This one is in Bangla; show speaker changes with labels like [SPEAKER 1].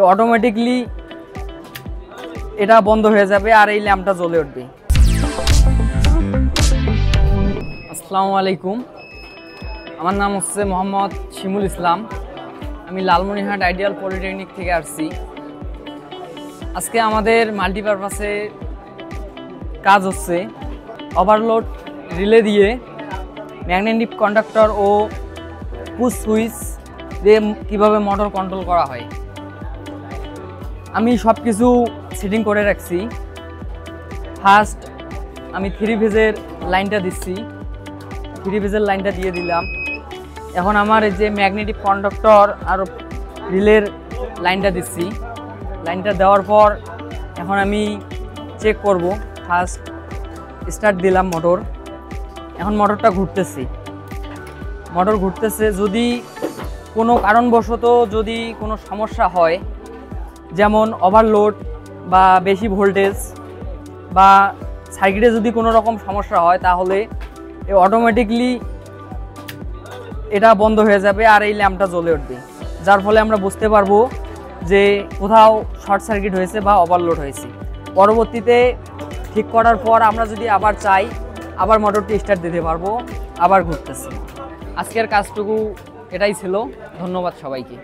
[SPEAKER 1] অটোমেটিকলি এটা বন্ধ হয়ে যাবে আর এই ল্যাম্পটা জ্বলে উঠবে। আসসালামু আলাইকুম, আমার নাম হচ্ছে মোহাম্মদ শিমুল ইসলাম। আমি লালমনিরহাট আইডিয়াল পলিটেকনিক থেকে আসছি। আজকে আমাদের মাল্টিপারপাসে কাজ হচ্ছে ওভারলোড রিলে দিয়ে ম্যাগনেটিক কন্ডাক্টর ও পুশ সুইচ দিয়ে কীভাবে মোটর কন্ট্রোল করা হয়। আমি সব কিছু সেটিং করে রাখছি। ফার্স্ট আমি 3 ফেজের লাইনটা দিচ্ছি, 3 ফেজের লাইনটা দিয়ে দিলাম। এখন আমার এই যে ম্যাগনেটিক কন্ডাক্টর আর রিলের লাইনটা দিচ্ছি। লাইনটা দেওয়ার পর এখন আমি চেক করব। ফার্স্ট স্টার্ট দিলাম মোটর, এখন মোটরটা ঘুরতেছে। মোটর ঘুরতেছে, যদি কোনো কারণবশত যদি কোনো সমস্যা হয়, যেমন ওভারলোড বা বেশি ভোল্টেজ বা সার্কিটে যদি কোনো রকম সমস্যা হয়, তাহলে অটোমেটিকলি এটা বন্ধ হয়ে যাবে আর এই ল্যাম্পটা জ্বলে উঠবে। যার ফলে আমরা বুঝতে পারবো যে কোথাও শর্ট সার্কিট হয়েছে বা ওভারলোড হয়েছে। পরবর্তীতে ঠিক করার পর আমরা যদি আবার চাই, আবার মোটরটি স্টার্ট দিতে পারবো, আবার ঘুরতেছে। আজকের কাজটুকু এটাই ছিল। ধন্যবাদ সবাইকে।